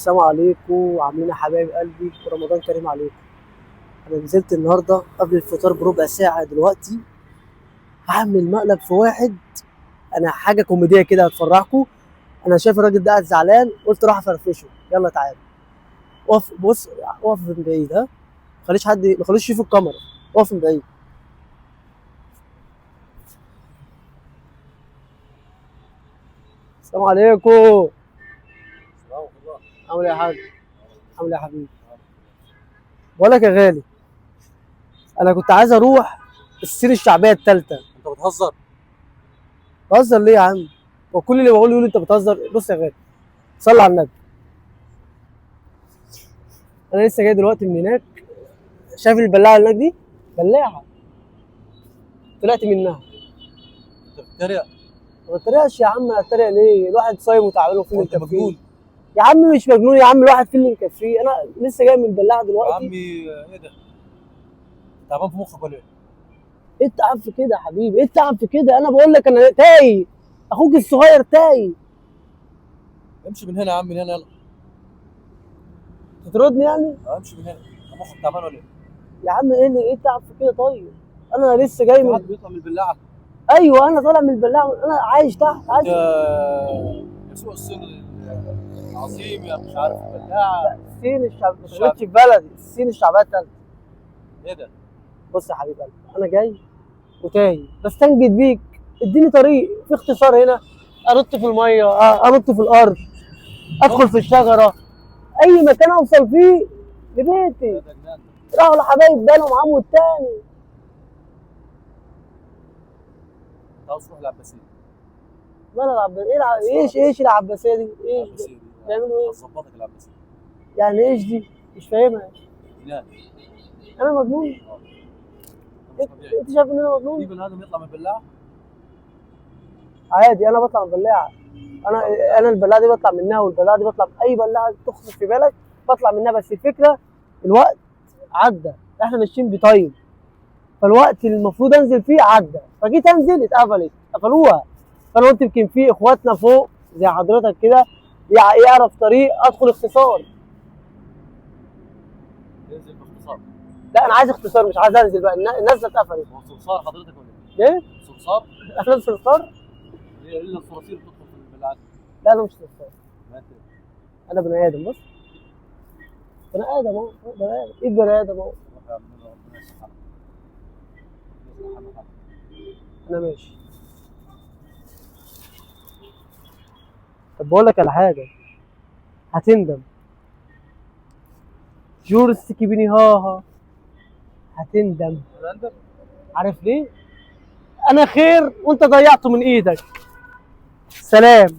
السلام عليكم، عاملين إيه يا حبايب قلبي؟ ورمضان كريم عليكم. انا نزلت النهارده قبل الفطار بربع ساعه دلوقتي هعمل مقلب في واحد. انا حاجه كوميديه كده هتفرحكم. انا شايف الراجل ده قاعد زعلان، قلت راح افرفشه. يلا تعالى اقف، بص اقف من بعيد، ها ما خليش يشوف الكاميرا. اقف من بعيد. السلام عليكم. عامل ايه يا حاج؟ عامل ايه يا حبيبي؟ بقول لك يا غالي، انا كنت عايز اروح السير الشعبيه الثالثه. انت بتهزر؟ بهزر ليه يا عم؟ وكل اللي بقوله يقول انت بتهزر. بص يا غالي، صلي على النبي. انا لسه جاي دلوقتي من هناك. شايف البلاعه اللي هناك دي؟ بلاعه. طلعت منها. انت بتتريق؟ ما اتريقش يا عم، اتريق ليه؟ الواحد صايم وتعبان وفين هو انت مكفيه. مجنون؟ يا عم مش مجنون يا عم، الواحد فين اللي مكفيه؟ انا لسه جاي من البلاعه يا دلوقتي. عمي ايه ده؟ تعبان في مخك ولا ايه؟ ايه التعب في كده يا حبيبي؟ ايه التعب في كده؟ انا بقول لك انا تايه. اخوك الصغير تايه. امشي من هنا يا عم، من هنا يلا. تطردني يعني؟ امشي من هنا. انت مخك تعبان ولا ايه؟ يا عم ايه التعب في كده؟ طيب انا لسه جاي في حد من. بيطلع من البلاعه؟ ايوه انا طالع من البلاعه، انا عايش تحت عايش. يا سوق الصين العظيم، يا مش عارف البلاعه. الصين الشعب ما تغلطش في بلدي، الصين الشعبيه الثالثه. ايه ده؟ بص يا حبيب قلبي، انا جاي وتايه بستنجد بيك. اديني طريق في اختصار هنا. انط في الميه، انط في الارض، ادخل في الشجره، اي مكان اوصل فيه لبيتي. ده جنان. راحوا لحبايب بالهم عمو التاني. انت عاوز تروح العباسيه؟ مالها العباسيه؟ ايش العباسيه دي؟ ايش العباسيه دي بيعملوا ايه؟ هظبطك العباسيه. يعني ايش دي؟ مش فاهمها. جنان. انا مجنون؟ ده مش طبيعي. انت شايف ان انا في مجنون؟ بني ادم يطلع من البلاعه؟ عادي، انا بطلع من البلاعه. انا البلاعه دي بطلع منها، والبلاعه دي بطلع من اي بلاعه تخطر في بالك بطلع منها. بس الفكره الوقت عدى، احنا ماشيين بطيب، فالوقت اللي المفروض انزل فيه عدى، فجيت انزل قفلوها. فانا قلت يمكن في اخواتنا فوق زي حضرتك كده يعرف طريق ادخل اختصار. ينزل باختصار. لا انا عايز اختصار، مش عايز انزل بقى. النازله اتقفلت. هو صرصار حضرتك ولا ايه؟ ليه؟ صرصار؟ احنا اختصار؟ هي الا الصراصير بتدخل في البلاعات. لا انا مش اختصار. ما انت انا بني ادم. بص بني ادم اهو، بني ادم، ايه بني ادم اهو. روح يا عم، ربنا يصلحك. يصلح حالك. انا ماشي. طب بقول لك على حاجه، هتندم. جورس كيبيني هاها، هتندم. عندك؟ عارف ليه؟ انا خير وانت ضيعته من ايدك. سلام.